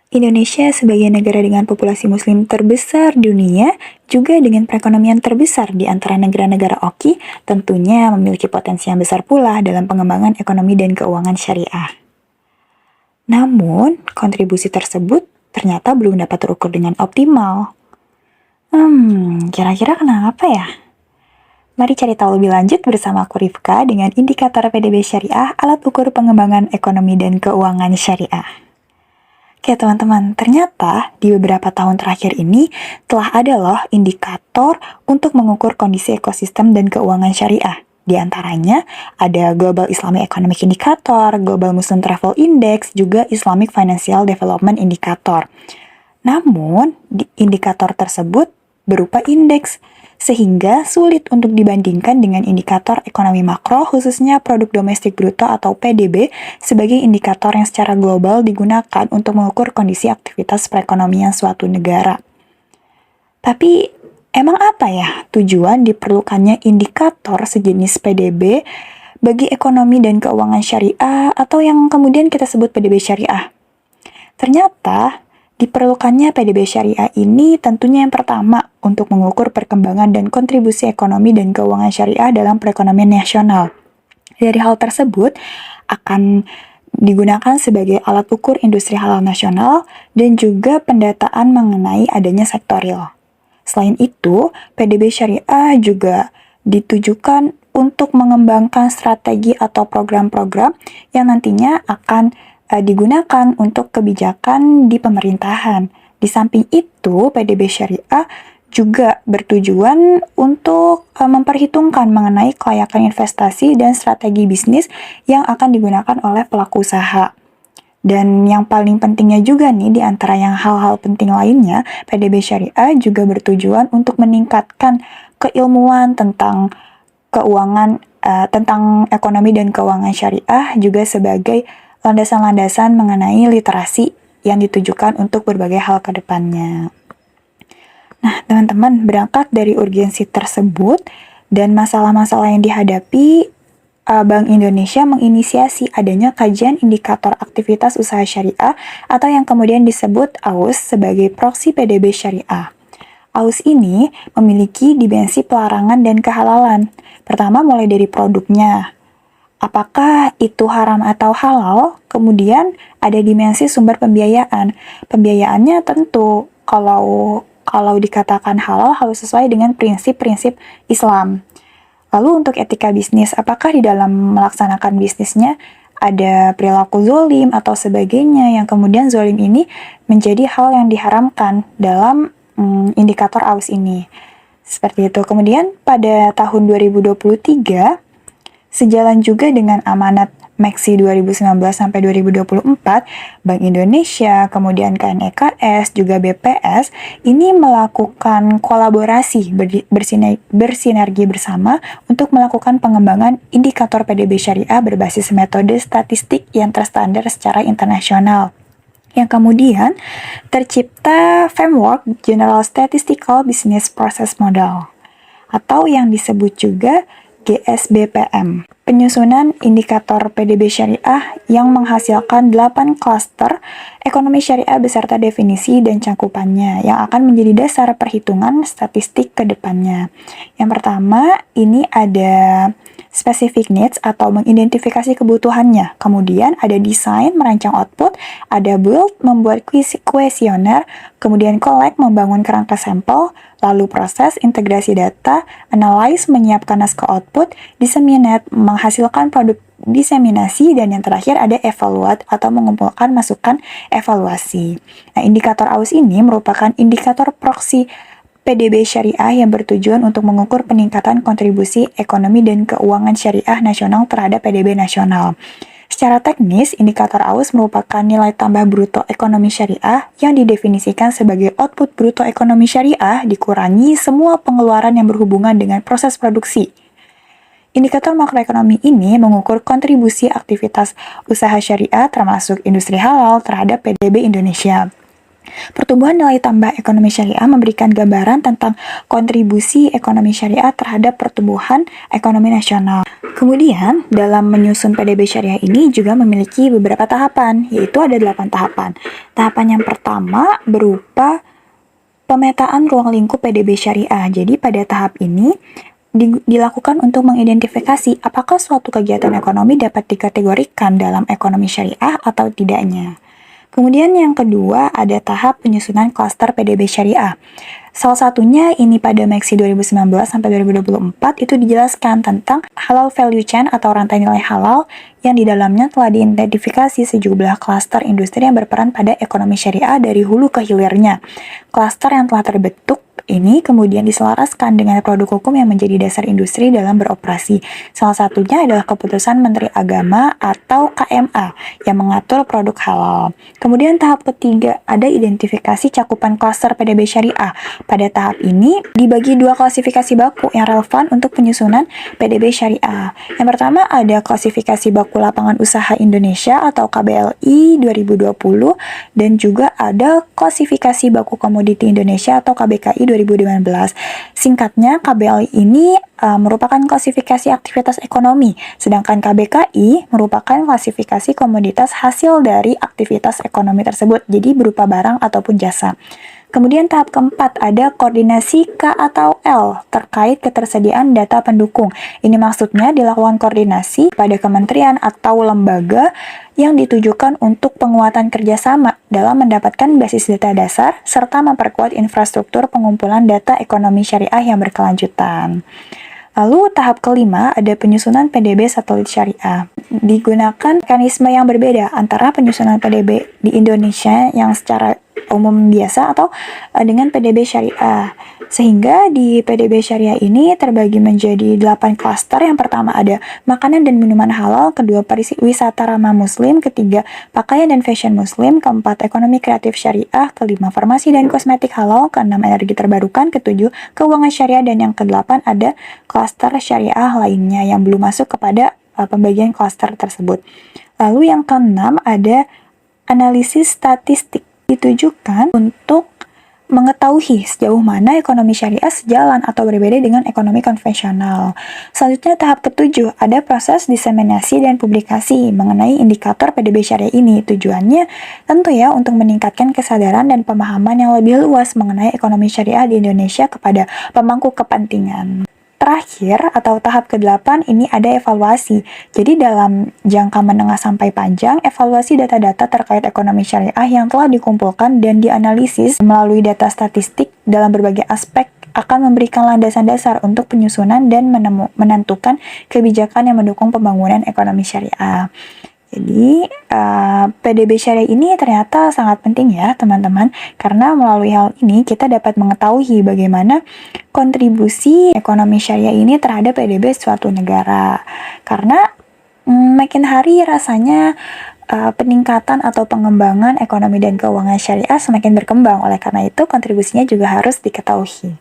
Indonesia sebagai negara dengan populasi muslim terbesar dunia, juga dengan perekonomian terbesar di antara negara-negara OKI, tentunya memiliki potensi yang besar pula dalam pengembangan ekonomi dan keuangan syariah. Namun, kontribusi tersebut ternyata belum dapat terukur dengan optimal. Kira-kira kenapa ya? Mari cari tahu lebih lanjut bersama aku Rifka dengan indikator PDB Syariah, alat ukur pengembangan ekonomi dan keuangan syariah. Oke teman-teman, ternyata di beberapa tahun terakhir ini telah ada loh indikator untuk mengukur kondisi ekosistem dan keuangan syariah. Di antaranya ada Global Islamic Economic Indicator, Global Muslim Travel Index, juga Islamic Financial Development Indicator. Namun, indikator tersebut berupa indeks, sehingga sulit untuk dibandingkan dengan indikator ekonomi makro, khususnya produk domestik bruto atau PDB, sebagai indikator yang secara global digunakan untuk mengukur kondisi aktivitas perekonomian suatu negara. Tapi, emang apa ya tujuan diperlukannya indikator sejenis PDB bagi ekonomi dan keuangan syariah atau yang kemudian kita sebut PDB syariah? Ternyata, diperlukannya PDB syariah ini tentunya yang pertama untuk mengukur perkembangan dan kontribusi ekonomi dan keuangan syariah dalam perekonomian nasional. Dari hal tersebut akan digunakan sebagai alat ukur industri halal nasional dan juga pendataan mengenai adanya sektor real. Selain itu, PDB syariah juga ditujukan untuk mengembangkan strategi atau program-program yang nantinya akan digunakan untuk kebijakan di pemerintahan. Di samping itu, PDB syariah juga bertujuan untuk memperhitungkan mengenai kelayakan investasi dan strategi bisnis yang akan digunakan oleh pelaku usaha. Dan yang paling pentingnya juga nih, di antara yang hal-hal penting lainnya, PDB syariah juga bertujuan untuk meningkatkan keilmuan tentang keuangan, tentang ekonomi dan keuangan syariah, juga sebagai landasan-landasan mengenai literasi yang ditujukan untuk berbagai hal ke depannya. Nah, teman-teman, berangkat dari urgensi tersebut dan masalah-masalah yang dihadapi, Bank Indonesia menginisiasi adanya kajian indikator aktivitas usaha syariah atau yang kemudian disebut AUS sebagai proksi PDB syariah. AUS ini memiliki dimensi pelarangan dan kehalalan. Pertama, mulai dari produknya. Apakah itu haram atau halal? Kemudian ada dimensi sumber pembiayaan. Pembiayaannya tentu kalau dikatakan halal harus sesuai dengan prinsip-prinsip Islam. Lalu untuk etika bisnis, apakah di dalam melaksanakan bisnisnya ada perilaku zolim atau sebagainya yang kemudian zolim ini menjadi hal yang diharamkan dalam indikator AUS ini. Seperti itu. Kemudian pada tahun 2023, sejalan juga dengan amanat MEKSI 2019-2024, Bank Indonesia, kemudian KNEKS, juga BPS, ini melakukan kolaborasi bersinergi bersama untuk melakukan pengembangan indikator PDB syariah berbasis metode statistik yang terstandar secara internasional. Yang kemudian tercipta framework General Statistical Business Process Model, atau yang disebut juga GSBPM. Penyusunan indikator PDB syariah yang menghasilkan 8 klaster ekonomi syariah beserta definisi dan cakupannya yang akan menjadi dasar perhitungan statistik ke depannya. Yang pertama, ini ada specific needs atau mengidentifikasi kebutuhannya. Kemudian ada desain, merancang output, ada build, membuat kuesioner, kemudian collect, membangun kerangka sampel, lalu proses, integrasi data, analyze, menyiapkan naskah output, disseminate, menghasilkan produk diseminasi, dan yang terakhir ada evaluate atau mengumpulkan masukan evaluasi. Nah, indikator AUS ini merupakan indikator proksi PDB syariah yang bertujuan untuk mengukur peningkatan kontribusi ekonomi dan keuangan syariah nasional terhadap PDB nasional. Secara teknis, indikator AUS merupakan nilai tambah bruto ekonomi syariah yang didefinisikan sebagai output bruto ekonomi syariah dikurangi semua pengeluaran yang berhubungan dengan proses produksi. Indikator makroekonomi ini mengukur kontribusi aktivitas usaha syariah termasuk industri halal terhadap PDB Indonesia. Pertumbuhan nilai tambah ekonomi syariah memberikan gambaran tentang kontribusi ekonomi syariah terhadap pertumbuhan ekonomi nasional. Kemudian, dalam menyusun PDB syariah ini juga memiliki beberapa tahapan, yaitu ada 8 tahapan. Tahapan yang pertama berupa pemetaan ruang lingkup PDB syariah. Jadi pada tahap ini dilakukan untuk mengidentifikasi apakah suatu kegiatan ekonomi dapat dikategorikan dalam ekonomi syariah atau tidaknya. Kemudian yang kedua ada tahap penyusunan klaster PDB syariah. Salah satunya ini pada Meksi 2019 sampai 2024 itu dijelaskan tentang halal value chain atau rantai nilai halal yang di dalamnya telah diidentifikasi sejumlah klaster industri yang berperan pada ekonomi syariah dari hulu ke hilirnya. Klaster yang telah terbentuk ini kemudian diselaraskan dengan produk hukum yang menjadi dasar industri dalam beroperasi. Salah satunya adalah Keputusan Menteri Agama atau KMA yang mengatur produk halal. Kemudian tahap ketiga ada identifikasi cakupan klaster PDB syariah. Pada tahap ini dibagi dua klasifikasi baku yang relevan untuk penyusunan PDB syariah. Yang pertama ada klasifikasi baku lapangan usaha Indonesia atau KBLI 2020 dan juga ada klasifikasi baku komoditi Indonesia atau KBKI 2019. Singkatnya, KBLI ini merupakan klasifikasi aktivitas ekonomi, sedangkan KBKI merupakan klasifikasi komoditas hasil dari aktivitas ekonomi tersebut, jadi berupa barang ataupun jasa. Kemudian tahap keempat ada koordinasi K atau L terkait ketersediaan data pendukung. Ini maksudnya dilakukan koordinasi pada kementerian atau lembaga yang ditujukan untuk penguatan kerjasama dalam mendapatkan basis data dasar serta memperkuat infrastruktur pengumpulan data ekonomi syariah yang berkelanjutan. Lalu tahap kelima ada penyusunan PDB satelit syariah. Digunakan mekanisme yang berbeda antara penyusunan PDB di Indonesia yang secara umum biasa atau dengan PDB syariah. Sehingga di PDB syariah ini terbagi menjadi 8 klaster. Yang pertama ada makanan dan minuman halal, kedua pariwisata ramah muslim, ketiga pakaian dan fashion muslim, keempat ekonomi kreatif syariah, kelima farmasi dan kosmetik halal, keenam energi terbarukan, ketujuh keuangan syariah, dan yang kedelapan ada klaster syariah lainnya yang belum masuk kepada pembagian klaster tersebut. Lalu yang keenam ada analisis statistik, ditujukan untuk mengetahui sejauh mana ekonomi syariah sejalan atau berbeda dengan ekonomi konvensional. Selanjutnya tahap ketujuh ada proses diseminasi dan publikasi mengenai indikator PDB syariah ini. Tujuannya tentu ya untuk meningkatkan kesadaran dan pemahaman yang lebih luas mengenai ekonomi syariah di Indonesia kepada pemangku kepentingan. Terakhir atau tahap ke-8 ini ada evaluasi. Jadi dalam jangka menengah sampai panjang, evaluasi data-data terkait ekonomi syariah yang telah dikumpulkan dan dianalisis melalui data statistik dalam berbagai aspek akan memberikan landasan dasar untuk penyusunan dan menentukan kebijakan yang mendukung pembangunan ekonomi syariah. Jadi, PDB syariah ini ternyata sangat penting ya teman-teman, karena melalui hal ini kita dapat mengetahui bagaimana kontribusi ekonomi syariah ini terhadap PDB suatu negara. Karena makin hari rasanya peningkatan atau pengembangan ekonomi dan keuangan syariah semakin berkembang, oleh karena itu kontribusinya juga harus diketahui.